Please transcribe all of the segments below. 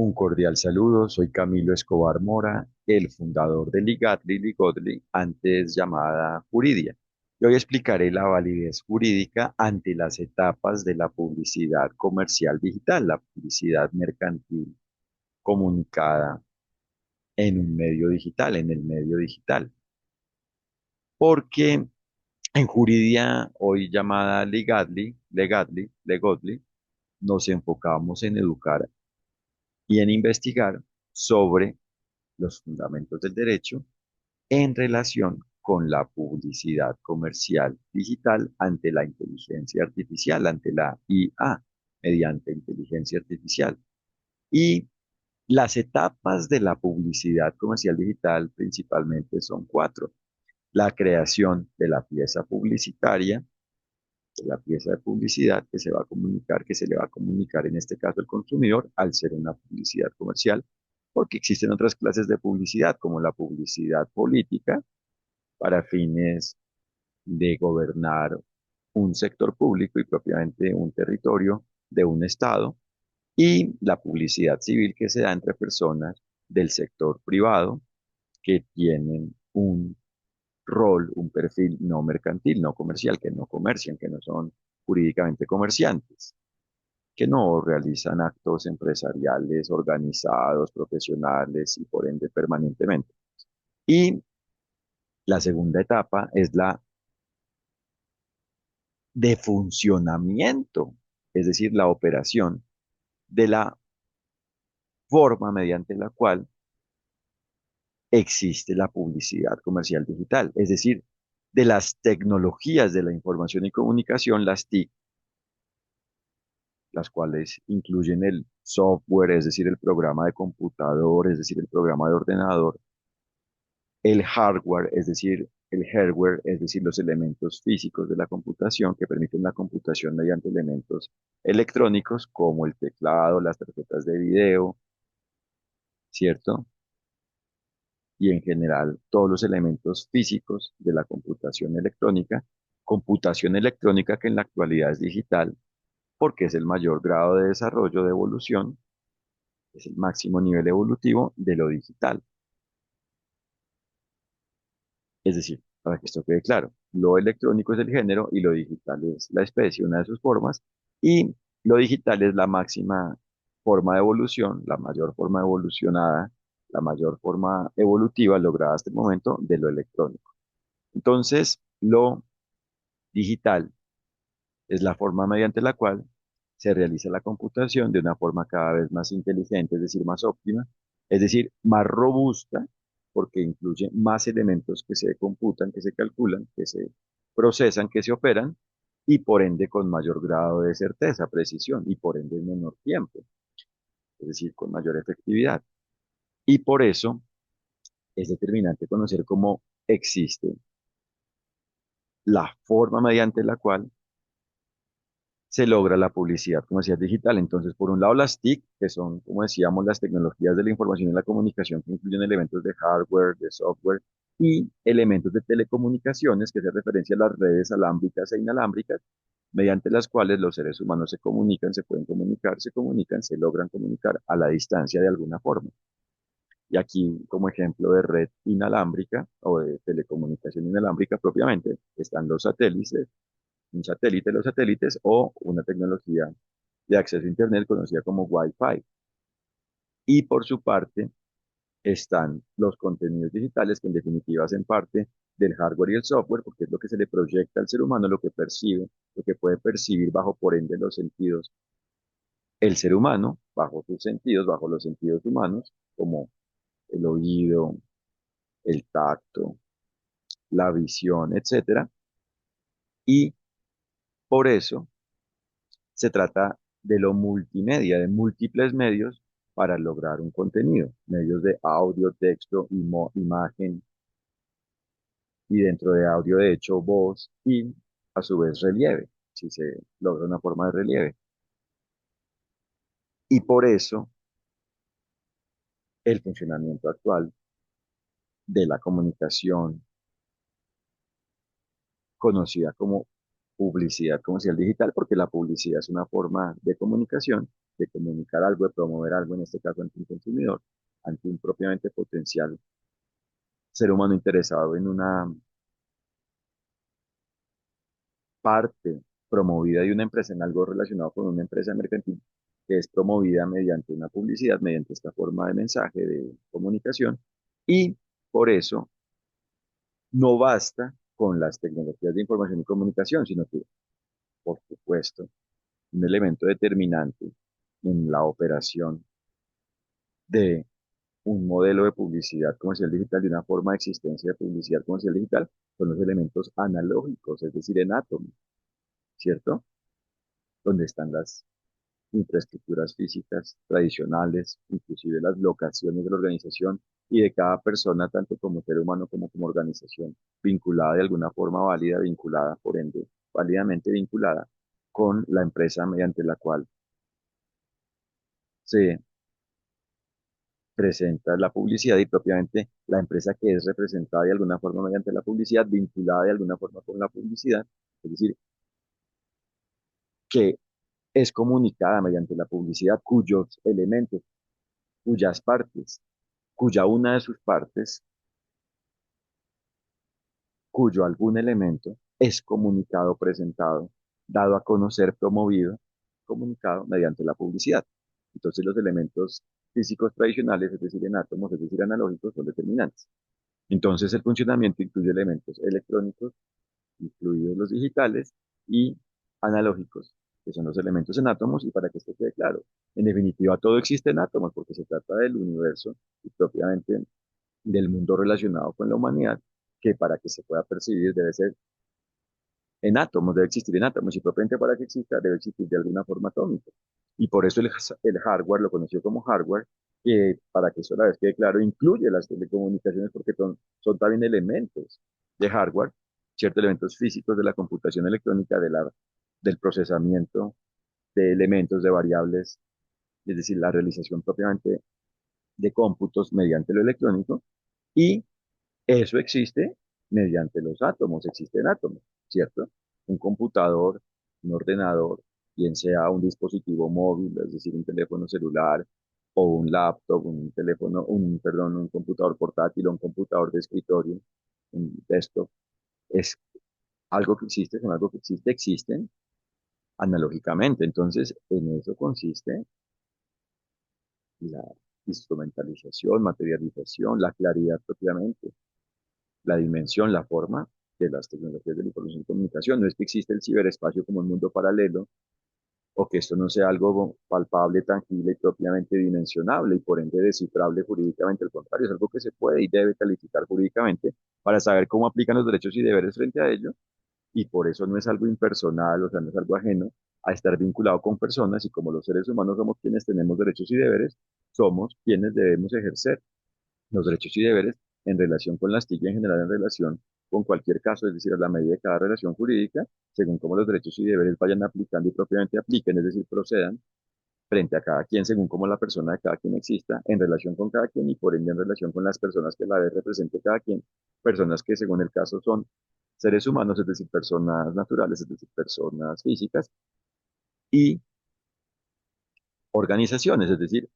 Un cordial saludo, soy Camilo Escobar Mora, el fundador de Ligadly, antes llamada Juridia. Y hoy explicaré la validez jurídica ante las etapas de la publicidad comercial digital, la publicidad mercantil comunicada en un medio digital, en el medio digital. Porque en Juridia, hoy llamada Legodly, nos enfocamos en educar y en investigar sobre los fundamentos del derecho en relación con la publicidad comercial digital ante la inteligencia artificial, ante la IA, mediante inteligencia artificial. Y las etapas de la publicidad comercial digital principalmente son cuatro. La creación de la pieza publicitaria, de la pieza de publicidad que se va a comunicar, que se le va a comunicar en este caso al consumidor, al ser una publicidad comercial, porque existen otras clases de publicidad, como la publicidad política, para fines de gobernar un sector público y propiamente un territorio de un estado, y la publicidad civil que se da entre personas del sector privado que tienen un rol, un perfil no mercantil, no comercial, que no comercian, que no son jurídicamente comerciantes, que no realizan actos empresariales organizados, profesionales y por ende permanentemente. Y la segunda etapa es la de funcionamiento, es decir, la operación de la forma mediante la cual existe la publicidad comercial digital, es decir, de las tecnologías de la información y comunicación, las TIC, las cuales incluyen el software, es decir, el programa de computador, es decir, el programa de ordenador, el hardware, es decir, el hardware, es decir, los elementos físicos de la computación que permiten la computación mediante elementos electrónicos como el teclado, las tarjetas de video, ¿cierto? Y en general todos los elementos físicos de la computación electrónica que en la actualidad es digital porque es el mayor grado de desarrollo, de evolución, es el máximo nivel evolutivo de lo digital. Es decir, para que esto quede claro, lo electrónico es el género y lo digital es la especie, una de sus formas, y lo digital es la máxima forma de evolución, la mayor forma evolucionada, la mayor forma evolutiva lograda hasta el momento de lo electrónico. Entonces, lo digital es la forma mediante la cual se realiza la computación de una forma cada vez más inteligente, es decir, más óptima, es decir, más robusta, porque incluye más elementos que se computan, que se calculan, que se procesan, que se operan, y por ende con mayor grado de certeza, precisión, y por ende en menor tiempo, es decir, con mayor efectividad. Y por eso es determinante conocer cómo existe la forma mediante la cual se logra la publicidad comercial digital. Entonces, por un lado, las TIC, que son, como decíamos, las tecnologías de la información y la comunicación, que incluyen elementos de hardware, de software y elementos de telecomunicaciones, que se referencia a las redes alámbricas e inalámbricas, mediante las cuales los seres humanos se comunican, se pueden comunicar, se comunican, se logran comunicar a la distancia de alguna forma. Y aquí, como ejemplo de red inalámbrica o de telecomunicación inalámbrica propiamente, están los satélites, un satélite, los satélites o una tecnología de acceso a Internet conocida como Wi-Fi. Y por su parte están los contenidos digitales que en definitiva hacen parte del hardware y el software, porque es lo que se le proyecta al ser humano, lo que percibe, lo que puede percibir bajo por ende los sentidos. El ser humano, bajo sus sentidos, bajo los sentidos humanos, como el oído, el tacto, la visión, etcétera. Y por eso se trata de lo multimedia, de múltiples medios para lograr un contenido, medios de audio, texto, imagen y dentro de audio de hecho voz y a su vez relieve, si se logra una forma de relieve. Y por eso el funcionamiento actual de la comunicación conocida como publicidad comercial digital, porque la publicidad es una forma de comunicación, de comunicar algo, de promover algo, en este caso ante un consumidor, ante un propiamente potencial ser humano interesado en una parte promovida de una empresa, en algo relacionado con una empresa mercantil, que es promovida mediante una publicidad, mediante esta forma de mensaje, de comunicación, y por eso no basta con las tecnologías de información y comunicación, sino que, por supuesto, un elemento determinante en la operación de un modelo de publicidad comercial digital, de una forma de existencia de publicidad comercial digital, son los elementos analógicos, es decir, en átomos, ¿cierto? Donde están las infraestructuras físicas tradicionales, inclusive las locaciones de la organización y de cada persona, tanto como ser humano como como organización, vinculada de alguna forma válida, vinculada, por ende, válidamente vinculada con la empresa mediante la cual se presenta la publicidad y propiamente la empresa que es representada de alguna forma mediante la publicidad, vinculada de alguna forma con la publicidad, es decir, que es comunicada mediante la publicidad cuyos elementos, cuyas partes, cuya una de sus partes, cuyo algún elemento es comunicado, presentado, dado a conocer, promovido, comunicado mediante la publicidad. Entonces los elementos físicos tradicionales, es decir, en átomos, es decir, analógicos, son determinantes. Entonces el funcionamiento incluye elementos electrónicos, incluidos los digitales, y analógicos, que son los elementos en átomos, y para que esto quede claro, en definitiva todo existe en átomos, porque se trata del universo y propiamente del mundo relacionado con la humanidad, que para que se pueda percibir debe ser en átomos, debe existir en átomos, y propiamente para que exista debe existir de alguna forma atómica. Y por eso el hardware lo conoció como hardware, que para que eso a la vez quede claro, incluye las telecomunicaciones porque son también elementos de hardware, ciertos elementos físicos de la computación electrónica, del procesamiento de elementos, de variables, es decir, la realización propiamente de cómputos mediante lo electrónico, y eso existe mediante los átomos, existen átomos, ¿cierto? Un computador, un ordenador, bien sea un dispositivo móvil, es decir, un teléfono celular, o un laptop, un teléfono, perdón, un computador portátil o un computador de escritorio, un desktop, es algo que existe, son algo que existe, existen analógicamente. Entonces, en eso consiste la instrumentalización, materialización, la claridad propiamente, la dimensión, la forma de las tecnologías de la información y comunicación. No es que existe el ciberespacio como un mundo paralelo, o que esto no sea algo palpable, tangible y propiamente dimensionable y por ende descifrable jurídicamente. Al contrario, es algo que se puede y debe calificar jurídicamente para saber cómo aplican los derechos y deberes frente a ello, y por eso no es algo impersonal, o sea, no es algo ajeno a estar vinculado con personas, y como los seres humanos somos quienes tenemos derechos y deberes, somos quienes debemos ejercer los derechos y deberes en relación con la TIC y en general en relación con cualquier caso, es decir, a la medida de cada relación jurídica, según cómo los derechos y deberes vayan aplicando y propiamente apliquen, es decir, procedan frente a cada quien, según cómo la persona de cada quien exista, en relación con cada quien y por ende en relación con las personas que la vez represente cada quien, personas que según el caso son seres humanos, es decir, personas naturales, es decir, personas físicas, y organizaciones, es decir,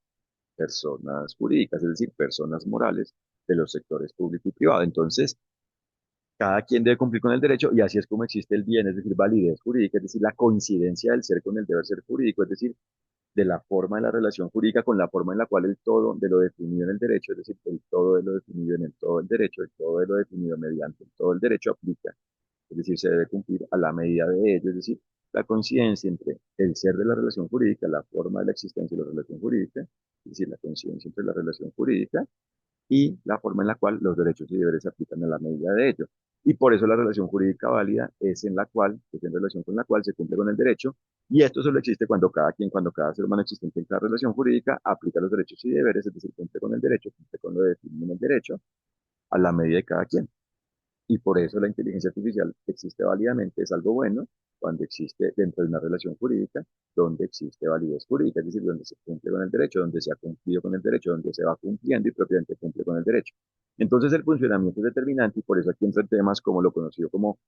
personas jurídicas, es decir, personas morales de los sectores público y privado. Entonces, cada quien debe cumplir con el derecho y así es como existe el bien, es decir, validez jurídica, es decir, la coincidencia del ser con el deber ser jurídico, es decir, de la forma de la relación jurídica con la forma en la cual el todo de lo definido en el derecho, es decir, el todo de lo definido en el todo del derecho, el todo de lo definido mediante el todo el derecho aplica, es decir, se debe cumplir a la medida de ello, es decir, la coincidencia entre el ser de la relación jurídica, la forma de la existencia de la relación jurídica, es decir, la coincidencia entre la relación jurídica y la forma en la cual los derechos y deberes se aplican a la medida de ello. Y por eso la relación jurídica válida es en la cual, es en relación con la cual se cumple con el derecho, y esto solo existe cuando cada quien, cuando cada ser humano existente en cada relación jurídica aplica los derechos y deberes, es decir, cumple con el derecho, cumple con lo definido en el derecho, a la medida de cada quien. Y por eso la inteligencia artificial existe válidamente, es algo bueno cuando existe dentro de una relación jurídica, donde existe validez jurídica, es decir, donde se cumple con el derecho, donde se ha cumplido con el derecho, donde se va cumpliendo y propiamente cumple con el derecho. Entonces el funcionamiento es determinante y por eso aquí entran temas como lo conocido como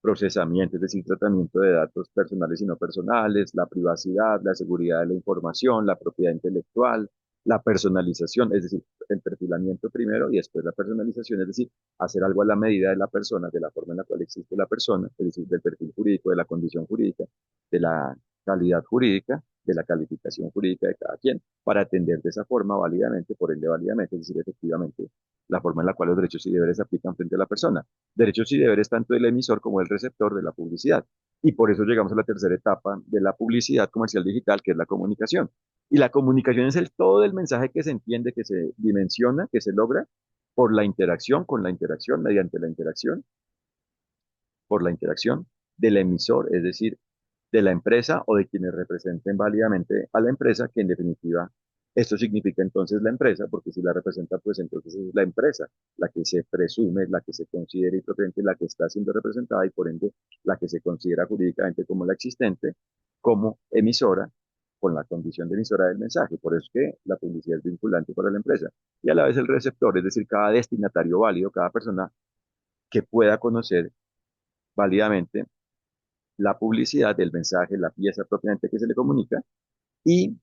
procesamiento, es decir, tratamiento de datos personales y no personales, la privacidad, la seguridad de la información, la propiedad intelectual, la personalización, es decir, el perfilamiento primero y después la personalización, es decir, hacer algo a la medida de la persona, de la forma en la cual existe la persona, es decir, del perfil jurídico, de la condición jurídica, de la calidad jurídica, de la calificación jurídica de cada quien, para atender de esa forma válidamente, por ende válidamente, es decir, efectivamente, la forma en la cual los derechos y deberes se aplican frente a la persona. Derechos y deberes tanto del emisor como del receptor de la publicidad. Y por eso llegamos a la tercera etapa de la publicidad comercial digital, que es la comunicación. Y la comunicación es el todo del mensaje que se entiende, que se dimensiona, que se logra por la interacción, con la interacción, mediante la interacción, por la interacción del emisor, es decir, de la empresa o de quienes representen válidamente a la empresa, que en definitiva esto significa entonces la empresa, porque si la representa, pues entonces es la empresa la que se presume, la que se considera y propiamente la que está siendo representada y por ende la que se considera jurídicamente como la existente, como emisora, con la condición de emisora del mensaje. Por eso es que la publicidad es vinculante para la empresa. Y a la vez el receptor, es decir, cada destinatario válido, cada persona que pueda conocer válidamente la publicidad del mensaje, la pieza propiamente que se le comunica, y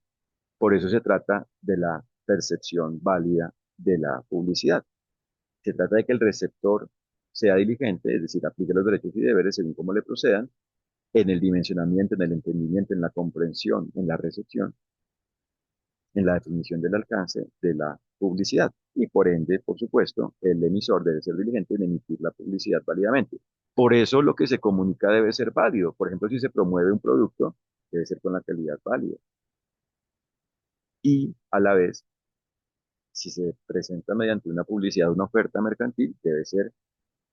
por eso se trata de la percepción válida de la publicidad. Se trata de que el receptor sea diligente, es decir, aplique los derechos y deberes según cómo le procedan, en el dimensionamiento, en el entendimiento, en la comprensión, en la recepción, en la definición del alcance de la publicidad. Y por ende, por supuesto, el emisor debe ser diligente en emitir la publicidad válidamente. Por eso lo que se comunica debe ser válido. Por ejemplo, si se promueve un producto, debe ser con la calidad válida. Y a la vez, si se presenta mediante una publicidad una oferta mercantil, debe ser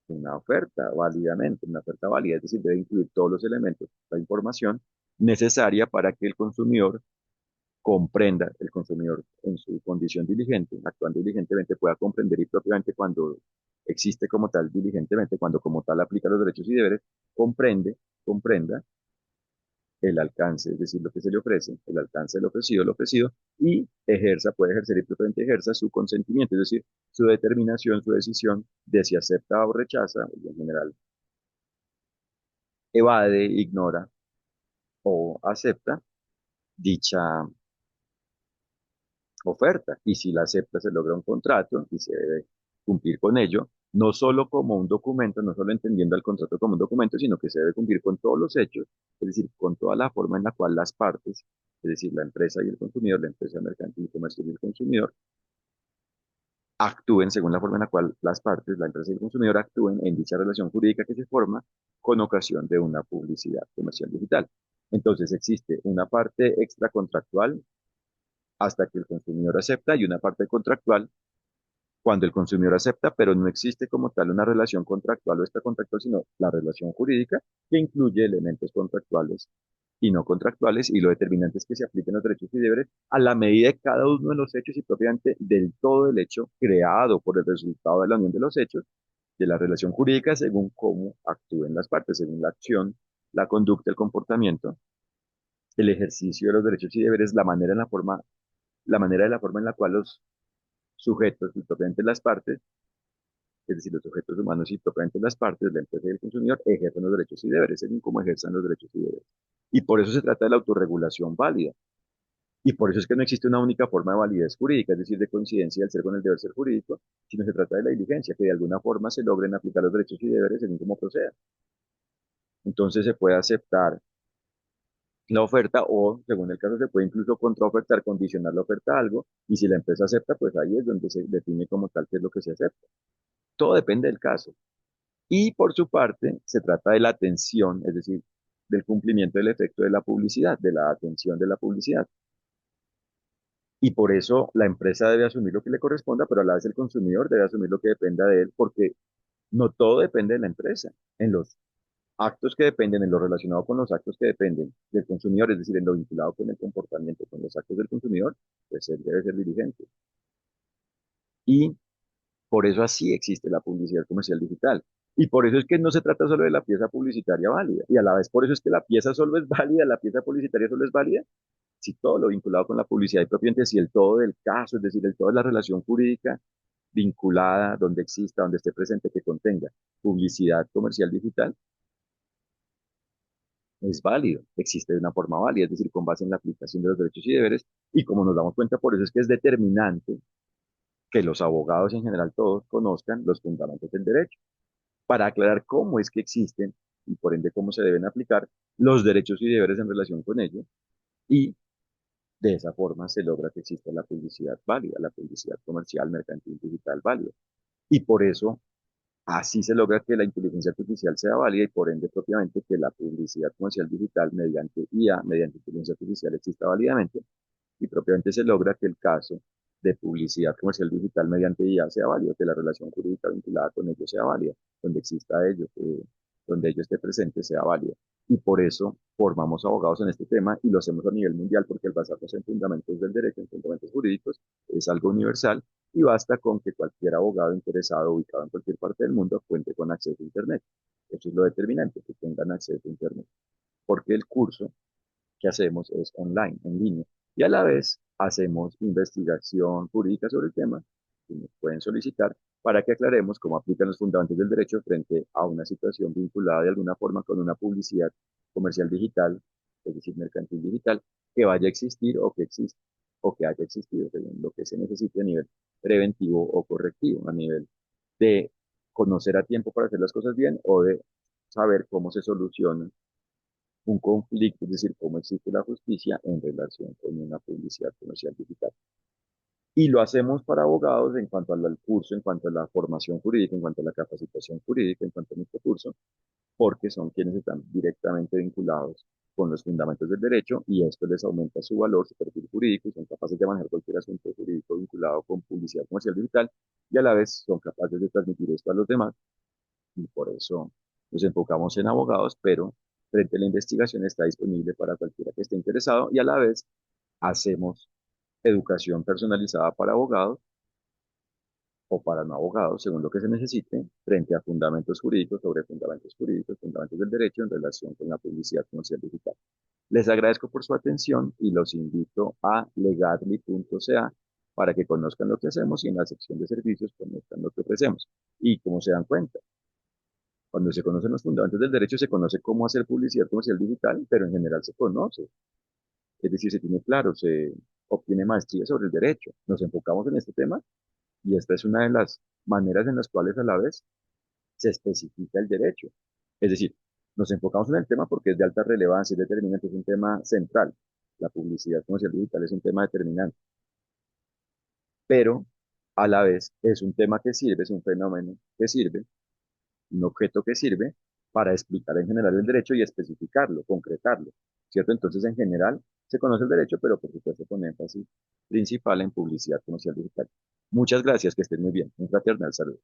una oferta válidamente, una oferta válida, es decir, debe incluir todos los elementos, la información necesaria para que el consumidor comprenda, el consumidor en su condición diligente, actuando diligentemente, pueda comprender y propiamente cuando existe como tal diligentemente, cuando como tal aplica los derechos y deberes, comprenda el alcance, es decir, lo que se le ofrece, el alcance del ofrecido, el ofrecido, y ejerza, puede ejercer y propiamente ejerza su consentimiento, es decir, su determinación, su decisión de si acepta o rechaza, y en general evade, ignora o acepta dicha oferta. Y si la acepta, se logra un contrato y se debe cumplir con ello, no solo como un documento, no solo entendiendo el contrato como un documento, sino que se debe cumplir con todos los hechos, es decir, con toda la forma en la cual las partes, es decir, la empresa y el consumidor, la empresa mercantil y comercial y el consumidor, actúen según la forma en la cual las partes, la empresa y el consumidor, actúen en dicha relación jurídica que se forma con ocasión de una publicidad comercial digital. Entonces existe una parte extracontractual hasta que el consumidor acepta y una parte contractual cuando el consumidor acepta, pero no existe como tal una relación contractual o extracontractual, sino la relación jurídica que incluye elementos contractuales y no contractuales, y lo determinante es que se apliquen los derechos y deberes a la medida de cada uno de los hechos y propiamente del todo el hecho creado por el resultado de la unión de los hechos de la relación jurídica según cómo actúen las partes, según la acción, la conducta, el comportamiento, el ejercicio de los derechos y deberes, la manera de la forma en la cual los sujetos y propiamente las partes, es decir, los sujetos humanos y propiamente las partes, la empresa y el consumidor, ejercen los derechos y deberes, según cómo ejerzan los derechos y deberes. Y por eso se trata de la autorregulación válida. Y por eso es que no existe una única forma de validez jurídica, es decir, de coincidencia del ser con el deber ser jurídico, sino se trata de la diligencia, que de alguna forma se logren aplicar los derechos y deberes según cómo proceda. Entonces se puede aceptar la oferta o, según el caso, se puede incluso contraofertar, condicionar la oferta a algo, y si la empresa acepta, pues ahí es donde se define como tal qué es lo que se acepta. Todo depende del caso. Y por su parte, se trata de la atención, es decir, del cumplimiento del efecto de la publicidad, de la atención de la publicidad. Y por eso la empresa debe asumir lo que le corresponda, pero a la vez el consumidor debe asumir lo que dependa de él, porque no todo depende de la empresa. En los actos que dependen, en lo relacionado con los actos que dependen del consumidor, es decir, en lo vinculado con el comportamiento, con los actos del consumidor, pues él debe ser diligente. Y por eso así existe la publicidad comercial digital. Y por eso es que no se trata solo de la pieza publicitaria válida. Y a la vez por eso es que la pieza solo es válida, la pieza publicitaria solo es válida si todo lo vinculado con la publicidad y propiamente si el todo del caso, es decir, el todo de la relación jurídica vinculada, donde exista, donde esté presente, que contenga publicidad comercial digital, es válido, existe una forma válida, es decir, con base en la aplicación de los derechos y deberes, y como nos damos cuenta, por eso es que es determinante que los abogados en general todos conozcan los fundamentos del derecho, para aclarar cómo es que existen y por ende cómo se deben aplicar los derechos y deberes en relación con ello, y de esa forma se logra que exista la publicidad válida, la publicidad comercial, mercantil, digital válida. Y por eso así se logra que la inteligencia artificial sea válida y por ende propiamente que la publicidad comercial digital mediante IA, mediante inteligencia artificial exista válidamente y propiamente se logra que el caso de publicidad comercial digital mediante IA sea válido, que la relación jurídica vinculada con ello sea válida, donde exista ello, donde ello esté presente sea válido. Y por eso formamos abogados en este tema y lo hacemos a nivel mundial, porque el basarnos en fundamentos del derecho, en fundamentos jurídicos, es algo universal y basta con que cualquier abogado interesado ubicado en cualquier parte del mundo cuente con acceso a Internet. Eso es lo determinante, que tengan acceso a Internet, porque el curso que hacemos es online, en línea, y a la vez hacemos investigación jurídica sobre el tema que nos pueden solicitar para que aclaremos cómo aplican los fundamentos del derecho frente a una situación vinculada de alguna forma con una publicidad comercial digital, es decir, mercantil digital, que vaya a existir o que existe o que haya existido, según lo que se necesite a nivel preventivo o correctivo, a nivel de conocer a tiempo para hacer las cosas bien o de saber cómo se soluciona un conflicto, es decir, cómo existe la justicia en relación con una publicidad comercial digital. Y lo hacemos para abogados en cuanto al curso, en cuanto a la formación jurídica, en cuanto a la capacitación jurídica, en cuanto a nuestro curso, porque son quienes están directamente vinculados con los fundamentos del derecho y esto les aumenta su valor, su perfil jurídico y son capaces de manejar cualquier asunto jurídico vinculado con publicidad comercial digital y a la vez son capaces de transmitir esto a los demás y por eso nos enfocamos en abogados, pero frente a la investigación está disponible para cualquiera que esté interesado y a la vez hacemos educación personalizada para abogados o para no abogados, según lo que se necesite, frente a fundamentos jurídicos, sobre fundamentos jurídicos, fundamentos del derecho en relación con la publicidad comercial digital. Les agradezco por su atención y los invito a legadly.ca para que conozcan lo que hacemos y en la sección de servicios conozcan lo que ofrecemos. Y como se dan cuenta, cuando se conocen los fundamentos del derecho, se conoce cómo hacer publicidad comercial digital, pero en general se conoce. Es decir, se tiene claro, se obtiene maestría sobre el derecho. Nos enfocamos en este tema y esta es una de las maneras en las cuales a la vez se especifica el derecho. Es decir, nos enfocamos en el tema porque es de alta relevancia, es determinante, es un tema central. La publicidad comercial digital es un tema determinante, pero a la vez es un tema que sirve, es un fenómeno que sirve un objeto que sirve para explicar en general el derecho y especificarlo, concretarlo, ¿cierto? Entonces, en general, se conoce el derecho, pero por supuesto con énfasis principal en publicidad comercial digital. Muchas gracias, que estén muy bien. Un fraternal saludo.